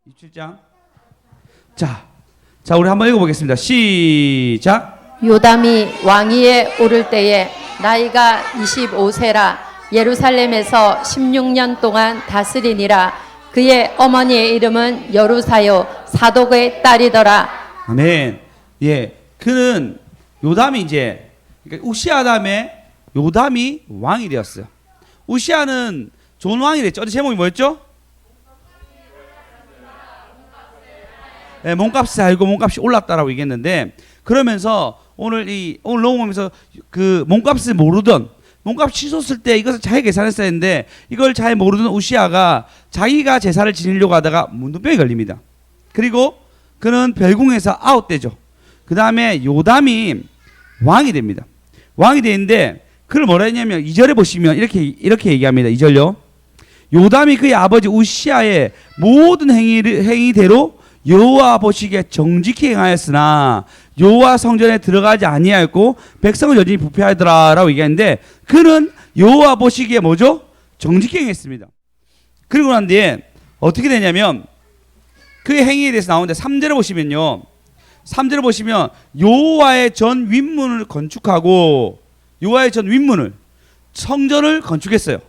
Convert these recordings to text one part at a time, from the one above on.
27장. 자, 우리 한번 읽어보겠습니다. 시작. 요담이 왕위에 오를 때에 나이가 25세라 예루살렘에서 16년 동안 다스리니라. 그의 어머니의 이름은 여루사요 사독의 딸이더라. 아멘. 예, 그는 요담이 이제 그러니까 우시아 다음에 요담이 왕이 되었어요. 우시아는 좋은 왕이 됐죠. 어제 제목이 뭐였죠? 네, 몸값이 알고 몸값이 올랐다라고 얘기했는데, 그러면서 오늘 넘어오면서 그 몸값을 모르던, 몸값 치솟을 때 이것을 잘 계산했어야 했는데 이걸 잘 모르던 우시아가 자기가 제사를 지내려고 하다가 문둥병에 걸립니다. 그리고 그는 별궁에서 아웃되죠. 그 다음에 요담이 왕이 됩니다. 왕이 되는데 그를 뭐라 했냐면 2절에 보시면 이렇게 얘기합니다. 2절요. 요담이 그의 아버지 우시아의 모든 행위대로 여호와 보시기에 정직히 행하였으나 여호와 성전에 들어가지 아니하였고 백성은 여전히 부패하더라라고 얘기하는데, 그는 여호와 보시기에 뭐죠? 정직히 행했습니다. 그리고 난 뒤에 어떻게 되냐면 그의 행위에 대해서 나오는데 3절에 보시면요. 3절에 보시면 여호와의 전 윗문을 건축하고, 여호와의 전 윗문을 성전을 건축했어요.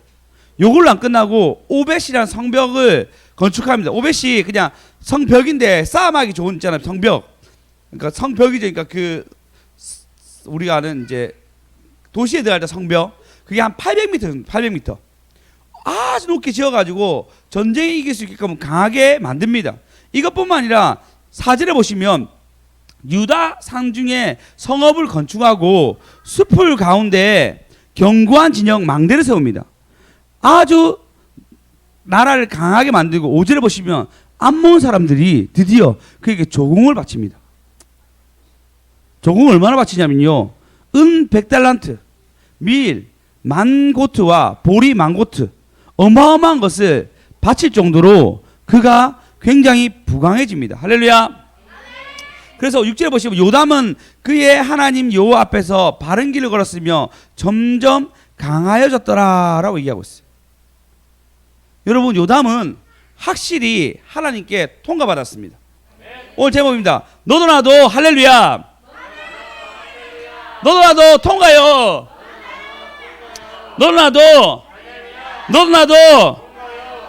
요걸로 안 끝나고 오벳이라는 성벽을 건축합니다. 오벳이 그냥 성벽인데 싸움하기 좋은 있잖아요. 성벽. 그러니까 성벽이죠. 그러니까 그 우리가 아는 이제 도시에 들어갈 때 성벽. 그게 한 800m, 800m. 아주 높게 지어가지고 전쟁에 이길 수 있게끔 강하게 만듭니다. 이것뿐만 아니라 4절에 보시면 유다 상중에 성읍을 건축하고 숲을 가운데 견고한 진영 망대를 세웁니다. 아주 나라를 강하게 만들고 5절에 보시면 암몬 사람들이 드디어 그에게 조공을 바칩니다. 조공을 얼마나 바치냐면요, 은 100달란트, 밀 10,000고트와 보리 10,000고트, 어마어마한 것을 바칠 정도로 그가 굉장히 부강해집니다. 할렐루야. 그래서 6절에 보시면 요담은 그의 하나님 여호와 앞에서 바른 길을 걸었으며 점점 강하여졌더라라고 얘기하고 있어요. 여러분, 요담은 확실히 하나님께 통과받았습니다. 오늘 제목입니다. 너도 나도 할렐루야. 너도 나도 통과요. 너도 나도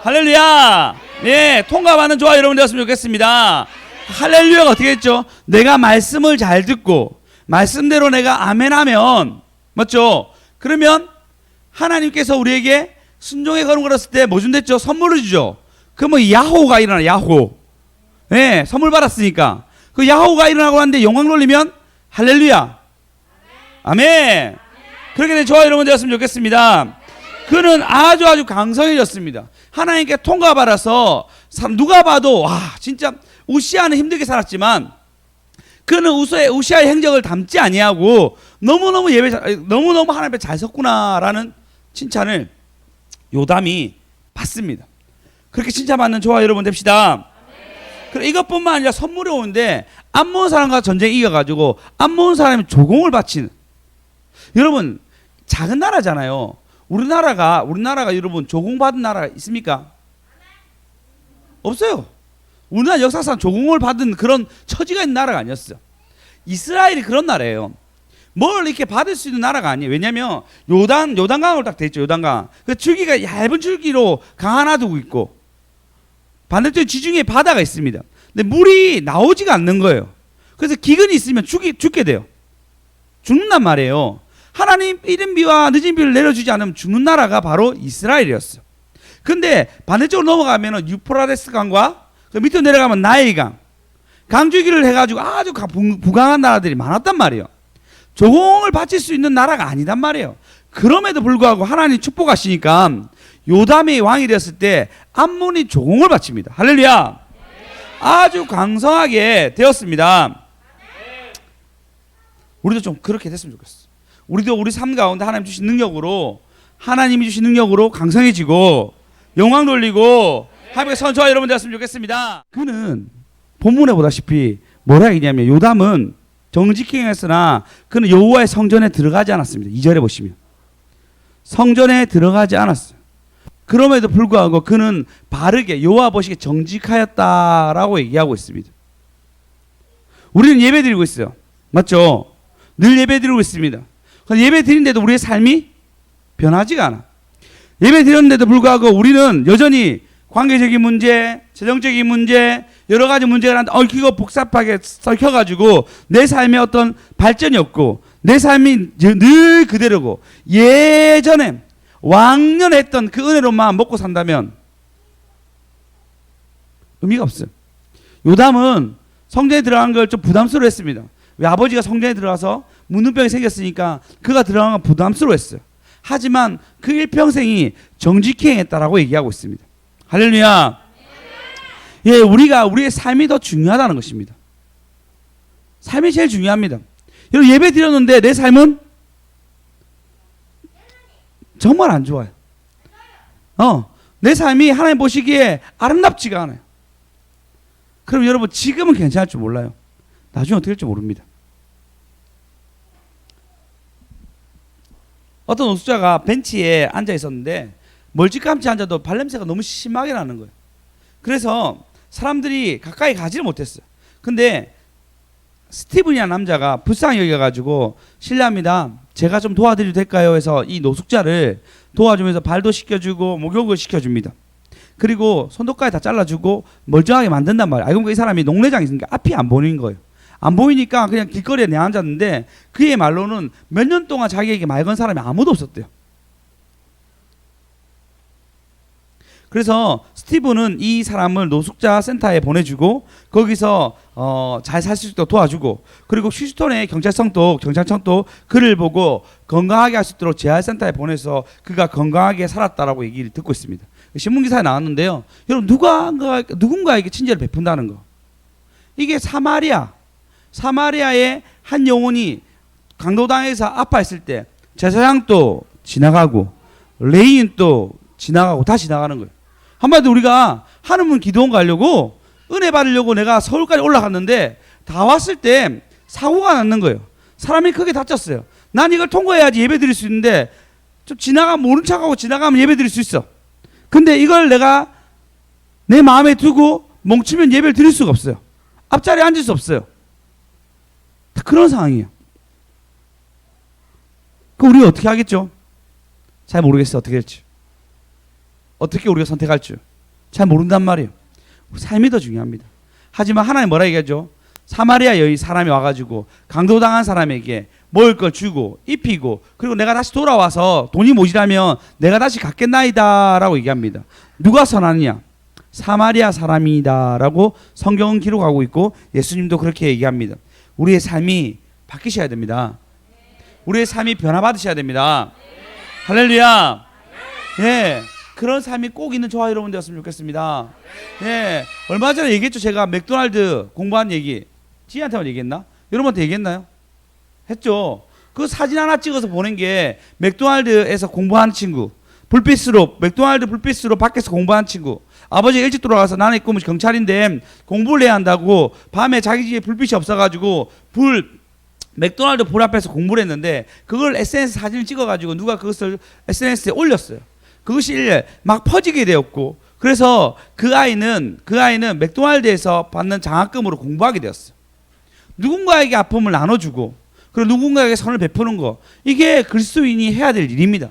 할렐루야. 예, 통과받는 저와 여러분 되었으면 좋겠습니다. 할렐루야가 어떻게 했죠? 내가 말씀을 잘 듣고 말씀대로 내가 아멘하면, 맞죠? 그러면 하나님께서 우리에게 순종의 걸음 걸었을 때 뭐 준댔죠? 선물을 주죠. 그러면 야호가 일어나. 야호. 네, 선물 받았으니까 그 야호가 일어나고 하는데 영광 돌리면 할렐루야. 아멘. 그렇게 된 저와 여러분 되었으면 좋겠습니다. 그는 아주 강성해졌습니다. 하나님께 통과받아서 누가 봐도 와, 진짜 우시아는 힘들게 살았지만 그는 우시아의 행적을 담지 아니하고 너무너무 하나님 앞에 잘 섰구나라는 칭찬을 요담이 받습니다. 그렇게 칭찬받는 저와 여러분 됩시다. 그래, 이것뿐만 아니라 선물이 오는데 암몬 사람과 전쟁에 이겨가지고 암몬 사람이 조공을 바치는, 여러분 작은 나라잖아요. 우리나라가 여러분 조공받은 나라가 있습니까? 없어요. 우리나라 역사상 조공을 받은 그런 처지가 있는 나라가 아니었어요. 이스라엘이 그런 나라예요. 뭘 이렇게 받을 수 있는 나라가 아니에요. 왜냐면 요단강으로 딱 돼 있죠. 요단강. 그 줄기가 얇은 줄기로 강 하나 두고 있고 반대쪽 지중해 바다가 있습니다. 근데 물이 나오지가 않는 거예요. 그래서 기근이 있으면 죽게 돼요. 죽는단 말이에요. 하나님 이른 비와 늦은 비를 내려주지 않으면 죽는 나라가 바로 이스라엘이었어요. 근데 반대쪽으로 넘어가면 유프라데스 강과 그 밑으로 내려가면 나일강, 강줄기를 해가지고 아주 부강한 나라들이 많았단 말이에요. 조공을 바칠 수 있는 나라가 아니단 말이에요. 그럼에도 불구하고 하나님 축복하시니까 요담이 왕이 되었을 때 암몬이 조공을 바칩니다. 할렐루야. 아주 강성하게 되었습니다. 우리도 좀 그렇게 됐으면 좋겠어. 우리도 우리 삶 가운데 하나님이 주신 능력으로 강성해지고 영광 돌리고 하나님의 선처와 여러분 되었으면 좋겠습니다. 그는 본문에 보다시피 뭐라 했냐면 요담은 정직히 행했으나 그는 여호와의 성전에 들어가지 않았습니다. 2절에 보시면 성전에 들어가지 않았어요. 그럼에도 불구하고 그는 바르게 여호와 보시기에 정직하였다라고 얘기하고 있습니다. 우리는 예배 드리고 있어요. 맞죠? 늘 예배 드리고 있습니다. 예배 드린데도 우리의 삶이 변하지가 않아. 예배 드렸는데도 불구하고 우리는 여전히 관계적인 문제, 재정적인 문제, 여러 가지 문제가 얽히고 복잡하게 얽혀가지고 내 삶에 어떤 발전이 없고 내 삶이 늘 그대로고 예전에 왕년에 했던 그 은혜로만 먹고 산다면 의미가 없어요. 요담은 성전에 들어간 걸 좀 부담스러워했습니다. 왜? 아버지가 성전에 들어가서 문둥병이 생겼으니까 그가 들어간 건 부담스러워했어요. 하지만 그 일평생이 정직히 행했다라고 얘기하고 있습니다. 할렐루야. 예, 우리의 삶이 더 중요하다는 것입니다. 삶이 제일 중요합니다. 여러분 예배 드렸는데 내 삶은 정말 안 좋아요. 내 삶이 하나님 보시기에 아름답지가 않아요. 그럼 여러분 지금은 괜찮을 줄 몰라요. 나중에 어떻게 될지 모릅니다. 어떤 노숙자가 벤치에 앉아 있었는데 멀찌감치 앉아도 발냄새가 너무 심하게 나는 거예요. 그래서 사람들이 가까이 가지를 못했어요. 근데 스티븐이라는 남자가 불쌍히 여겨가지고 실례합니다, 제가 좀 도와드려도 될까요? 해서 이 노숙자를 도와주면서 발도 씻겨주고 목욕을 시켜줍니다. 그리고 손톱까지 다 잘라주고 멀쩡하게 만든단 말이에요. 알고 보니까 이 사람이 농내장이 있으니까 앞이 안 보이는 거예요. 안 보이니까 그냥 길거리에 내앉았는데 그의 말로는 몇 년 동안 자기에게 말 건 사람이 아무도 없었대요. 그래서 스티븐은 이 사람을 노숙자 센터에 보내주고 거기서 잘 살 수 있도록 도와주고, 그리고 휴스턴의 경찰청도 그를 보고 건강하게 할 수 있도록 재활센터에 보내서 그가 건강하게 살았다라고 얘기를 듣고 있습니다. 신문기사에 나왔는데요. 여러분 누군가에게 친절을 베푼다는 거, 이게 사마리아의 한 영혼이 강도당해서 아파했을 때 제사장도 지나가고 레위인도 지나가고 다 지나가는 거예요. 한마디로 우리가 하느문 기도원 가려고 은혜 받으려고 내가 서울까지 올라갔는데 다 왔을 때 사고가 났는 거예요. 사람이 크게 다쳤어요. 난 이걸 통과해야지 예배 드릴 수 있는데 좀 모른 척하고 지나가면 예배 드릴 수 있어. 근데 이걸 내가 내 마음에 두고 멈추면 예배를 드릴 수가 없어요. 앞자리에 앉을 수 없어요. 그런 상황이에요. 그럼 우리가 어떻게 하겠죠? 잘 모르겠어요. 어떻게 될지. 어떻게 우리가 선택할지 잘 모른단 말이에요. 삶이 더 중요합니다. 하지만 하나님 뭐라 얘기하죠? 사마리아 여인 사람이 와가지고 강도당한 사람에게 먹을 걸 주고 입히고, 그리고 내가 다시 돌아와서 돈이 모자라면 내가 다시 갖겠나이다 라고 얘기합니다. 누가 선하느냐? 사마리아 사람이다 라고 성경은 기록하고 있고 예수님도 그렇게 얘기합니다. 우리의 삶이 바뀌셔야 됩니다. 우리의 삶이 변화받으셔야 됩니다. 할렐루야. 예, 그런 삶이 꼭 있는 저와 여러분 되었으면 좋겠습니다. 예, 얼마 전에 얘기했죠. 제가 맥도날드 공부한 얘기 지희한테만 얘기했나? 여러분한테 얘기했나요? 했죠. 그 사진 하나 찍어서 보낸 게 맥도날드에서 공부하는 친구, 맥도날드 불빛으로 밖에서 공부하는 친구, 아버지가 일찍 돌아가서 나는 꿈은 경찰인데 공부를 해야 한다고 밤에 자기 집에 불빛이 없어가지고 맥도날드 불 앞에서 공부를 했는데 그걸 SNS 사진을 찍어가지고 누가 그것을 SNS에 올렸어요. 그것이 막 퍼지게 되었고, 그래서 그 아이는 맥도날드에서 받는 장학금으로 공부하게 되었어요. 누군가에게 아픔을 나눠주고 그리고 누군가에게 선을 베푸는 거, 이게 그리스도인이 해야 될 일입니다.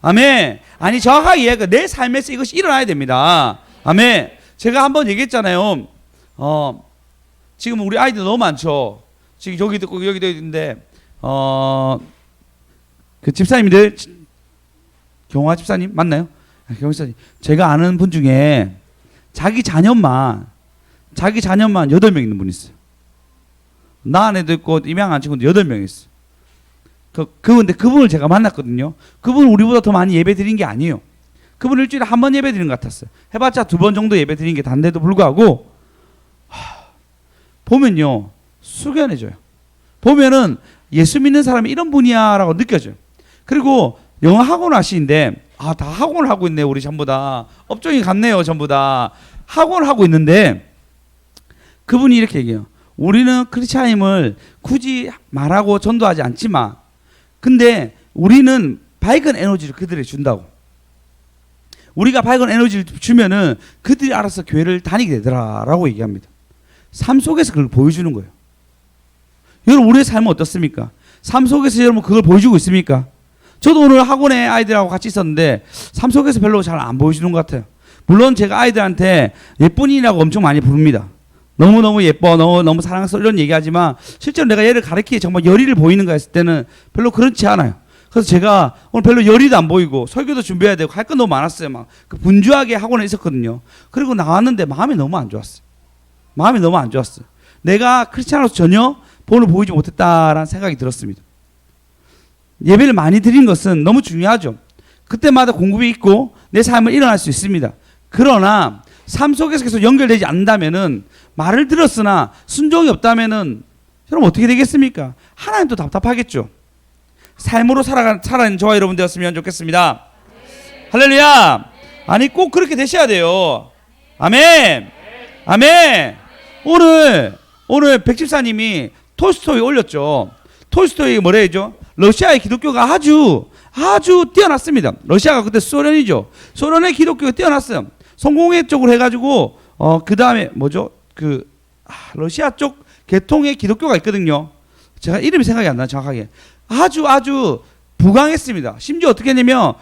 아멘. 아니 정확하게 이해가, 내 삶에서 이것이 일어나야 됩니다. 아멘. 제가 한번 얘기했잖아요. 지금 우리 아이들 너무 많죠. 지금 여기도 있고 여기도 있는데 그 집사님들, 경화 집사님 맞나요? 경화 집사님, 제가 아는 분 중에 자기 자녀만 8명 있는 분이 있어요. 나 안에도 있고 입양한 친구도 8명 있어요. 근데 그분을 제가 만났거든요. 그분은 우리보다 더 많이 예배 드린 게 아니에요. 그분은 일주일에 한 번 예배 드린 것 같았어요. 해봤자 2번 정도 예배 드린 게 단데도 불구하고 보면요 숙연해져요. 보면은 예수 믿는 사람이 이런 분이야 라고 느껴져요. 그리고 영어 학원 하시는데 다 학원을 하고 있네. 우리 전부 다 업종이 같네요. 전부 다 학원을 하고 있는데 그분이 이렇게 얘기해요. 우리는 크리스찬임을 굳이 말하고 전도하지 않지만 근데 우리는 밝은 에너지를 그들에게 준다고. 우리가 밝은 에너지를 주면은 그들이 알아서 교회를 다니게 되더라라고 얘기합니다. 삶 속에서 그걸 보여주는 거예요. 여러분 우리의 삶은 어떻습니까? 삶 속에서 여러분 그걸 보여주고 있습니까? 저도 오늘 학원에 아이들하고 같이 있었는데 삶 속에서 별로 잘 안 보여주는 것 같아요. 물론 제가 아이들한테 예쁜이라고 엄청 많이 부릅니다. 너무너무 예뻐, 너무 사랑스러워 이런 얘기하지만 실제로 내가 얘를 가르치기에 정말 열의를 보이는가 했을 때는 별로 그렇지 않아요. 그래서 제가 오늘 별로 열의도 안 보이고 설교도 준비해야 되고 할 건 너무 많았어요. 막 분주하게 학원에 있었거든요. 그리고 나왔는데 마음이 너무 안 좋았어요. 마음이 너무 안 좋았어요. 내가 크리스찬으로서 전혀 본을 보이지 못했다라는 생각이 들었습니다. 예배를 많이 드린 것은 너무 중요하죠. 그때마다 공급이 있고 내 삶을 일어날 수 있습니다. 그러나 삶 속에서 계속 연결되지 않는다면은 말을 들었으나 순종이 없다면은 여러분 어떻게 되겠습니까? 하나님도 답답하겠죠. 삶으로 살아가는 저와 여러분 되었으면 좋겠습니다. 할렐루야. 아니 꼭 그렇게 되셔야 돼요. 아멘. 아멘. 오늘 백집사님이 톨스토이 올렸죠. 톨스토이 뭐라 해야죠? 러시아의 기독교가 아주 뛰어났습니다. 러시아가 그때 소련이죠. 소련의 기독교가 뛰어났어요. 성공회 쪽으로 해가지고 그 다음에 뭐죠? 러시아 쪽 계통의 기독교가 있거든요. 제가 이름이 생각이 안 나요 정확하게. 아주 부강했습니다. 심지어 어떻게 했냐면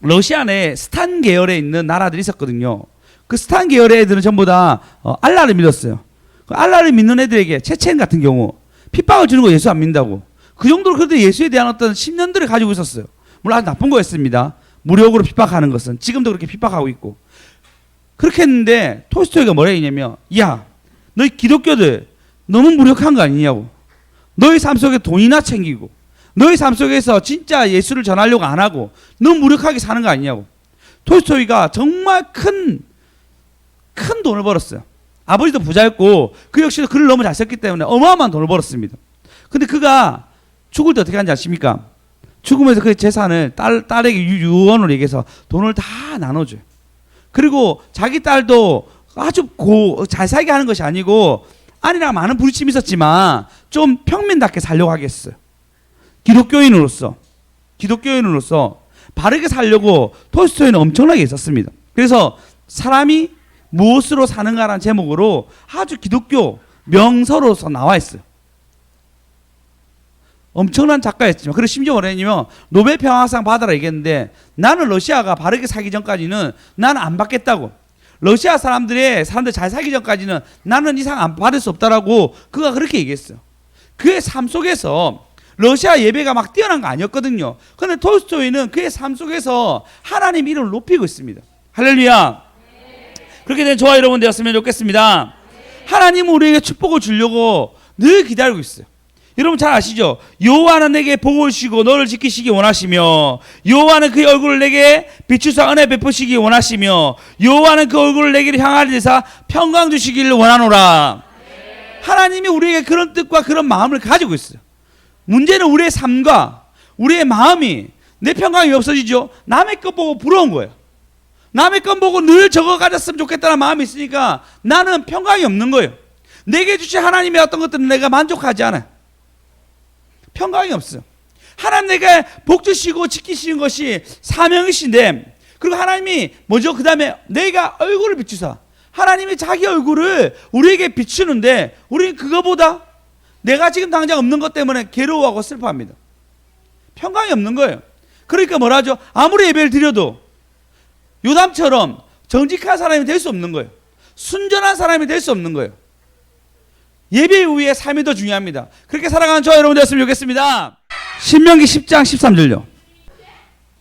러시아 내 스탄 계열에 있는 나라들이 있었거든요. 그 스탄 계열의 애들은 전부 다 알라를 믿었어요. 그 알라를 믿는 애들에게 체첸 같은 경우 핍박을 주는 거 예수 안 믿는다고. 그 정도로 그들 예수에 대한 어떤 신념들을 가지고 있었어요. 물론 아주 나쁜 거였습니다. 무력으로 핍박하는 것은 지금도 그렇게 핍박하고 있고. 그렇게 했는데 톨스토이가 뭐라 했냐면 야 너희 기독교들 너무 무력한 거 아니냐고. 너희 삶 속에 돈이나 챙기고 너희 삶 속에서 진짜 예수를 전하려고 안 하고 너무 무력하게 사는 거 아니냐고. 톨스토이가 정말 큰 돈을 벌었어요. 아버지도 부자였고 그 역시도 글을 너무 잘 썼기 때문에 어마어마한 돈을 벌었습니다. 근데 그가 죽을 때 어떻게 하는지 아십니까? 죽으면서 그 재산을 딸에게 유언을 얘기해서 돈을 다 나눠줘요. 그리고 자기 딸도 아주 잘 살게 하는 것이 아니고 아내랑 많은 부딪힘이 있었지만 좀 평민답게 살려고 하겠어요. 기독교인으로서 바르게 살려고 톨스토이는 엄청나게 있었습니다. 그래서 사람이 무엇으로 사는가라는 제목으로 아주 기독교 명서로서 나와 있어요. 엄청난 작가였지만 그리고 심지어 뭐랬냐면 노벨 평화상 받아라 얘기했는데 나는 러시아가 바르게 살기 전까지는 나는 안 받겠다고. 러시아 사람들 잘 살기 전까지는 나는 이상 안 받을 수 없다라고 그가 그렇게 얘기했어요. 그의 삶 속에서 러시아 예배가 막 뛰어난 거 아니었거든요. 그런데 톨스토이는 그의 삶 속에서 하나님 이름을 높이고 있습니다. 할렐루야. 그렇게 된 저와 여러분 되었으면 좋겠습니다. 하나님은 우리에게 축복을 주려고 늘 기다리고 있어요. 여러분 잘 아시죠? 여호와는 내게 복을 주시고 너를 지키시기 원하시며 여호와는 그의 얼굴을 내게 비추사 은혜 베푸시기 원하시며 여호와는 그 얼굴을 내게 향하리 되사 평강 주시기를 원하노라. 하나님이 우리에게 그런 뜻과 그런 마음을 가지고 있어요. 문제는 우리의 삶과 우리의 마음이 내 평강이 없어지죠. 남의 것 보고 부러운 거예요. 남의 것 보고 늘 저거 가졌으면 좋겠다는 마음이 있으니까 나는 평강이 없는 거예요. 내게 주신 하나님의 어떤 것들은 내가 만족하지 않아요. 평강이 없어요. 하나님 내가 복 주시고 지키시는 것이 사명이신데 그리고 하나님이 뭐죠? 그 다음에 내가 얼굴을 비추사 하나님이 자기 얼굴을 우리에게 비추는데 우리는 그거보다 내가 지금 당장 없는 것 때문에 괴로워하고 슬퍼합니다. 평강이 없는 거예요. 그러니까 뭐라 하죠? 아무리 예배를 드려도 요담처럼 정직한 사람이 될 수 없는 거예요. 순전한 사람이 될 수 없는 거예요. 예배 이후의 삶이 더 중요합니다. 그렇게 살아가는 저와 여러분 되었으면 좋겠습니다. 신명기 10장 13절요.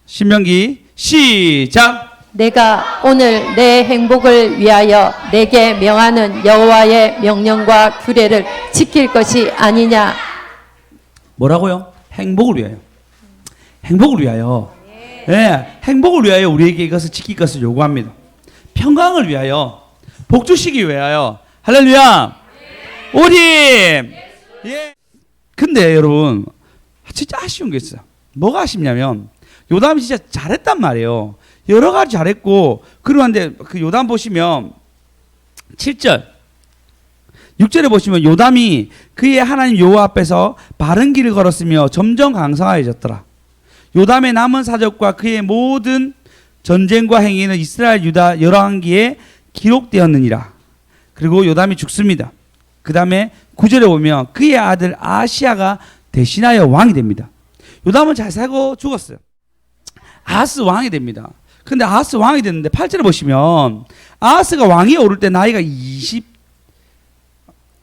신명기 시작. 내가 오늘 내 행복을 위하여 내게 명하는 여호와의 명령과 규례를 지킬 것이 아니냐. 뭐라고요? 행복을 위하여. 행복을 위하여. 네, 행복을 위하여 우리에게 이것을 지킬 것을 요구합니다. 평강을 위하여, 복 주시기 위하여. 할렐루야. 오님. 예. 근데 여러분 진짜 아쉬운 게 있어요. 뭐가 아쉽냐면 요담이 진짜 잘했단 말이에요. 여러 가지 잘했고 그러는데 그 요담 보시면 7절 6절에 보시면 요담이 그의 하나님 여호와 앞에서 바른 길을 걸었으며 점점 강성하여졌더라. 요담의 남은 사적과 그의 모든 전쟁과 행위는 이스라엘 유다 열왕기에 기록되었느니라. 그리고 요담이 죽습니다. 그 다음에 9절에 보면 그의 아들 아시아가 대신하여 왕이 됩니다. 요담은 잘 살고 죽었어요. 아하스 왕이 됩니다. 근데 아하스 왕이 됐는데 8절에 보시면 아하스가 왕위에 오를 때 나이가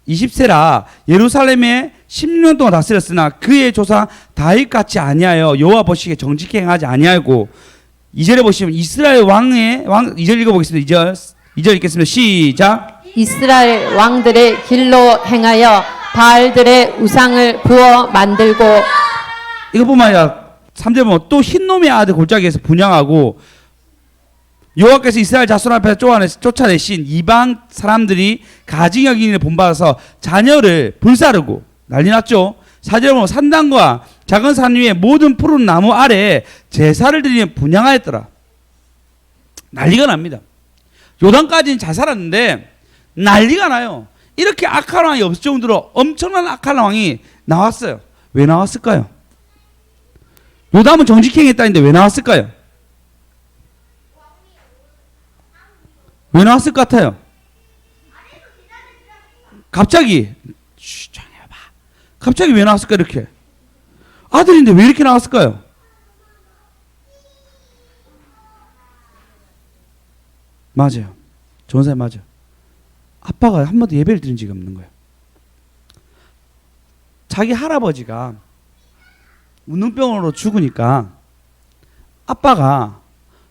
20세라 예루살렘에 16년 동안 다스렸으나 그의 조상 다윗같이 아니하여 여호와 보시기에 정직히 행하지 아니하고 2절에 보시면 이스라엘 왕 2절 읽어보겠습니다. 2절 읽겠습니다. 시작. 이스라엘 왕들의 길로 행하여 바알들의 우상을 부어 만들고 이거 보면 3절 보면 또 흰놈의 아들 골짜기에서 분양하고 여호와께서 이스라엘 자손 앞에서 쫓아내신 이방 사람들이 가증 여인을 본받아서 자녀를 불사르고 난리 났죠. 4절에 보면 산당과 작은 산 위에 모든 푸른 나무 아래에 제사를 드리며 분양하였더라. 난리가 납니다. 요단까지는 잘 살았는데 난리가 나요. 이렇게 악한 왕이 없을 정도로 엄청난 악한 왕이 나왔어요. 왜 나왔을까요? 요담은 정직히 행했다는데 왜 나왔을까요? 왜 나왔을 것 같아요? 갑자기 갑자기 왜 나왔을까 이렇게? 아들인데 왜 이렇게 나왔을까요? 맞아요. 전사님 맞아요. 아빠가 한 번도 예배를 드린 적이 없는 거예요. 자기 할아버지가 운동병으로 죽으니까 아빠가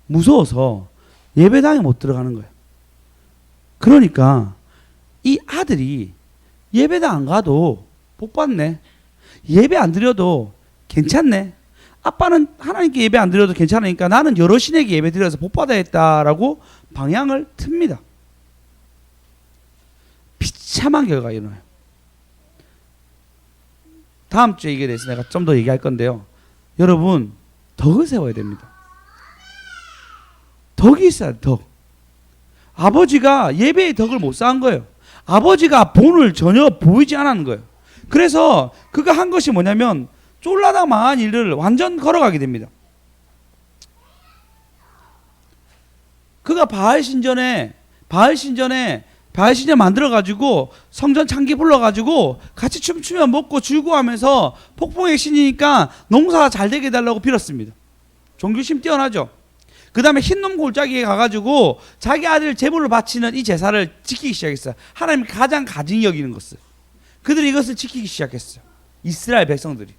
무서워서 예배당에 못 들어가는 거예요. 그러니까 이 아들이 예배당 안 가도 복 받네. 예배 안 드려도 괜찮네. 아빠는 하나님께 예배 안 드려도 괜찮으니까 나는 여러 신에게 예배 드려서 복 받아야겠다라고 방향을 틉니다. 비참한 결과가 일어나요. 다음 주에 이게 대해서 내가 좀 더 얘기할 건데요. 여러분 덕을 세워야 됩니다. 덕이 있어야 돼. 덕. 아버지가 예배의 덕을 못 쌓은 거예요. 아버지가 본을 전혀 보이지 않았는 거예요. 그래서 그가 한 것이 뭐냐면 쫄라다 망한 일을 완전 걸어가게 됩니다. 그가 바알 신전에 만들어가지고 성전 창기 불러가지고 같이 춤추며 먹고 즐거워하면서 폭풍의 신이니까 농사가 잘 되게 해달라고 빌었습니다. 종교심 뛰어나죠. 그 다음에 흰놈 골짜기에 가가지고 자기 아들 제물을 바치는 이 제사를 지키기 시작했어요. 하나님 가장 가증히 여기는 것을. 그들이 이것을 지키기 시작했어요. 이스라엘 백성들이.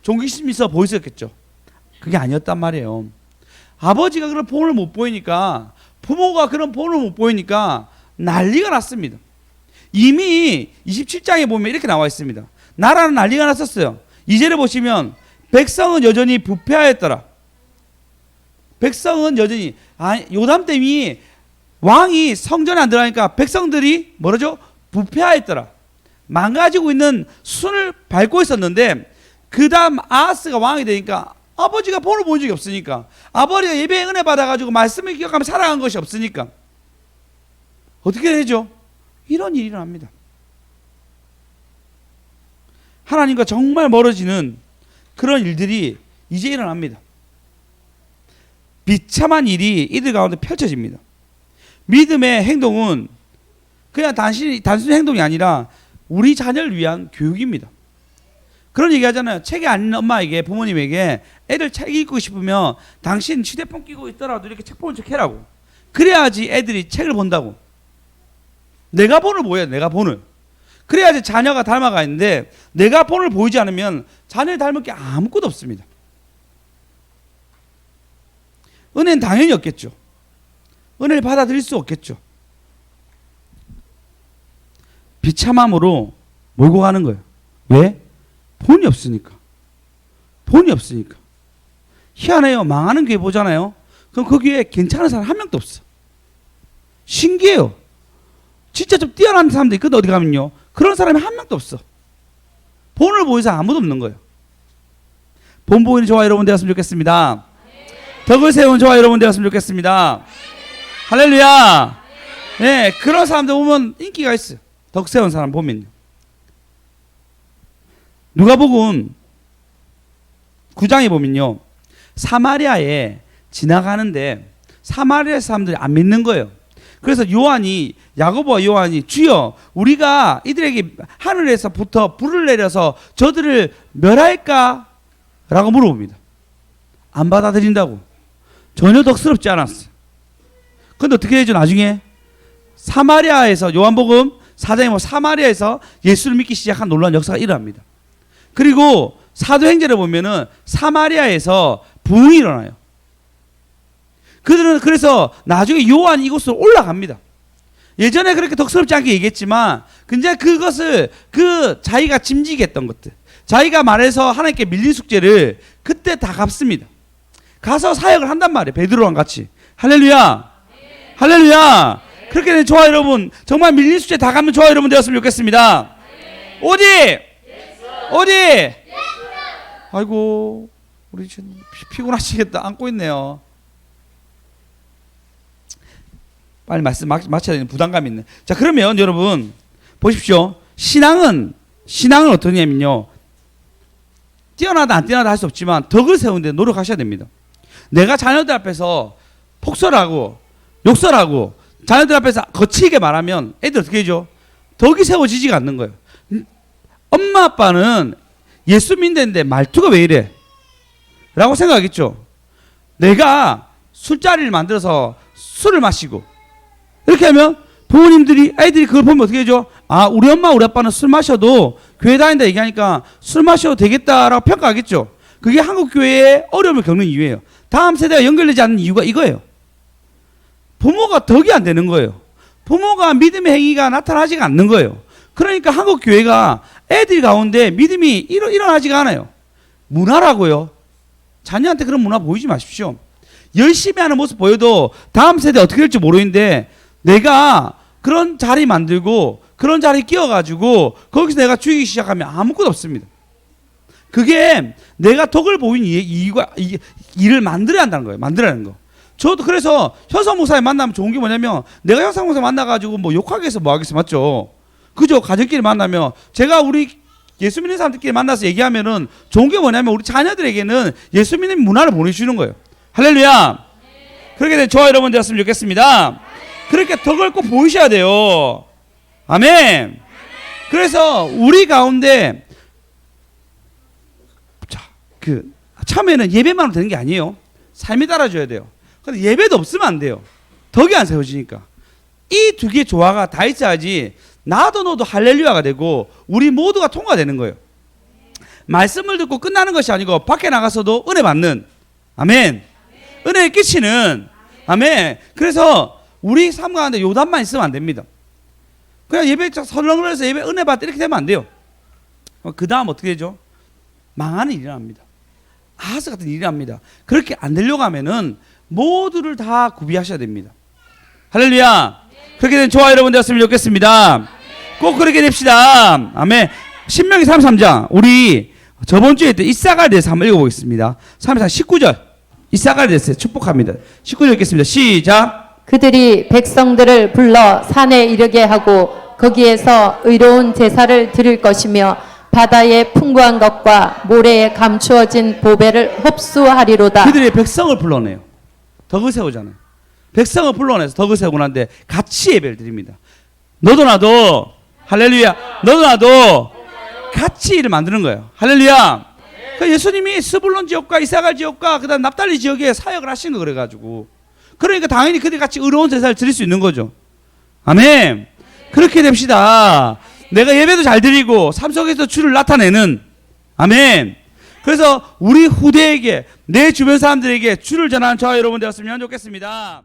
종교심이 있어 보이셨겠죠. 그게 아니었단 말이에요. 아버지가 그런 본을 못 보이니까, 부모가 그런 본을 못 보이니까 난리가 났습니다. 이미 27장에 보면 이렇게 나와 있습니다. 나라는 난리가 났었어요. 2절에 보시면 백성은 여전히 부패하였더라. 백성은 여전히, 요담 때문에 왕이 성전에 안 들어가니까 백성들이 뭐라죠? 부패하였더라. 망가지고 있는 순을 밟고 있었는데 그 다음 아하스가 왕이 되니까 아버지가 본을 본 적이 없으니까, 아버지가 예배의 은혜 받아가지고 말씀을 기억하며 살아간 것이 없으니까 어떻게 되죠? 이런 일이 일어납니다. 하나님과 정말 멀어지는 그런 일들이 이제 일어납니다. 비참한 일이 이들 가운데 펼쳐집니다. 믿음의 행동은 그냥 단순히 행동이 아니라 우리 자녀를 위한 교육입니다. 그런 얘기 하잖아요. 책이 안 읽는 엄마에게, 부모님에게 애들 책 읽고 싶으면 당신 휴대폰 끼고 있더라도 이렇게 책 보는 척 해라고. 그래야지 애들이 책을 본다고. 내가 본을 보여야 돼. 내가 본을. 그래야지 자녀가 닮아가 있는데 내가 본을 보이지 않으면 자녀를 닮을 게 아무것도 없습니다. 은혜는 당연히 없겠죠. 은혜를 받아들일 수 없겠죠. 비참함으로 몰고 가는 거예요. 왜? 본이 없으니까. 본이 없으니까. 희한해요. 망하는 교회 보잖아요. 그럼 거기에 괜찮은 사람 한 명도 없어. 신기해요. 진짜 좀 뛰어난 사람도 있거든. 어디 가면요. 그런 사람이 한 명도 없어. 본을 보이는 사람 아무도 없는 거예요. 본 보이는 저와 여러분 되었으면 좋겠습니다. 덕을 세운 저와 여러분 되었으면 좋겠습니다. 할렐루야. 네, 그런 사람들 보면 인기가 있어요. 덕 세운 사람 보면요. 누가복음 9장에 보면요. 사마리아에 지나가는데 사마리아 사람들이 안 믿는 거예요. 그래서 야고보와 요한이 주여 우리가 이들에게 하늘에서부터 불을 내려서 저들을 멸할까? 라고 물어봅니다. 안 받아들인다고. 전혀 덕스럽지 않았어요. 근데 어떻게 되죠? 나중에 사마리아에서 요한복음 4장에 보면 사마리아에서 예수를 믿기 시작한 놀라운 역사가 일어납니다. 그리고 사도행전에 보면은 사마리아에서 부흥이 일어나요. 그들은 그래서 나중에 요한이 이곳으로 올라갑니다. 예전에 그렇게 덕스럽지 않게 얘기했지만 근데 그것을 자기가 짐지게 했던 것들, 자기가 말해서 하나님께 밀린 숙제를 그때 다 갚습니다. 가서 사역을 한단 말이에요. 베드로랑 같이. 할렐루야. 할렐루야. 그렇게 되면 좋아요 여러분. 정말 밀린 숙제 다 갚는 좋아요 여러분 되었으면 좋겠습니다. 어디? 어디? 아이고 우리 지금 피곤하시겠다. 안고 있네요. 빨리 말씀 마쳐야 되는 부담감이 있네. 자, 그러면 여러분 보십시오. 신앙은 어떠냐면요. 뛰어나다 안 뛰어나다 할 수 없지만 덕을 세우는데 노력하셔야 됩니다. 내가 자녀들 앞에서 폭설하고 욕설하고 자녀들 앞에서 거칠게 말하면 애들 어떻게 해줘? 덕이 세워지지가 않는 거예요. 엄마 아빠는 예수 믿는데 말투가 왜 이래? 라고 생각하겠죠. 내가 술자리를 만들어서 술을 마시고 이렇게 하면 부모님들이 애들이 그걸 보면 어떻게 해줘? 아, 우리 엄마 우리 아빠는 술 마셔도 교회 다닌다 얘기하니까 술 마셔도 되겠다라고 평가하겠죠. 그게 한국 교회의 어려움을 겪는 이유예요. 다음 세대가 연결되지 않는 이유가 이거예요. 부모가 덕이 안 되는 거예요. 부모가 믿음의 행위가 나타나지가 않는 거예요. 그러니까 한국 교회가 애들 가운데 믿음이 일어나지가 않아요. 문화라고요. 자녀한테 그런 문화 보이지 마십시오. 열심히 하는 모습 보여도 다음 세대 어떻게 될지 모르는데 내가 그런 자리 만들고 그런 자리 끼워가지고 거기서 내가 죽이기 시작하면 아무것도 없습니다. 그게 내가 덕을 보이는 이유가 일을 만들어야 한다는 거예요. 만들어야 하는 거. 저도 그래서 현상 목사님 만나면 좋은 게 뭐냐면 내가 현상 목사 만나가지고 뭐 욕하게 해서 뭐 하겠어. 맞죠? 그죠? 가족끼리 만나면 제가 우리 예수 믿는 사람들끼리 만나서 얘기하면은 좋은 게 뭐냐면 우리 자녀들에게는 예수 믿는 문화를 보내주는 거예요. 할렐루야. 그렇게 된 저와 여러분 되었으면 좋겠습니다. 그렇게 덕을 꼭 보이셔야 돼요. 아멘. 그래서 우리 가운데 처음에는 예배만 되는 게 아니에요. 삶이 따라줘야 돼요. 근데 예배도 없으면 안 돼요. 덕이 안 세워지니까. 이 두 개의 조화가 다 있어야지 나도 너도 할렐루야가 되고 우리 모두가 통과되는 거예요. 말씀을 듣고 끝나는 것이 아니고 밖에 나가서도 은혜 받는. 아멘. 은혜에 끼치는. 아멘. 그래서 우리 삶 가운데 요단만 있으면 안 됩니다. 그냥 예배 설렁설렁해서 예배 은혜 받다 이렇게 되면 안 돼요. 그 다음 어떻게 되죠? 망하는 일이 납니다. 아하스 같은 일이 납니다. 그렇게 안 되려고 하면은 모두를 다 구비하셔야 됩니다. 할렐루야. 그렇게 된 저와 여러분 되었으면 좋겠습니다. 꼭 그렇게 됩시다. 아멘. 신명기 33장 우리 저번 주에 했던 이사가에 대해서 한번 읽어보겠습니다. 33장 19절 이사가에 대해서 축복합니다. 19절 읽겠습니다. 시작. 그들이 백성들을 불러 산에 이르게 하고 거기에서 의로운 제사를 드릴 것이며 바다의 풍부한 것과 모래에 감추어진 보배를 흡수하리로다. 그들이 백성을 불러내요. 덕을 세우잖아요. 백성을 불러내서 덕을 세우고 난데 같이 예배를 드립니다. 너도 나도 할렐루야. 너도 나도 같이 일을 만드는 거예요. 할렐루야. 그러니까 예수님이 스불론 지역과 이사갈 지역과 그다음 납달리 지역에 사역을 하신 거 그래가지고 그러니까 당연히 그들 같이 의로운 제사를 드릴 수 있는 거죠. 아멘. 그렇게 됩시다. 내가 예배도 잘 드리고 삶 속에서 주를 나타내는. 아멘. 그래서 우리 후대에게 내 주변 사람들에게 주를 전하는 저와 여러분 되었으면 좋겠습니다.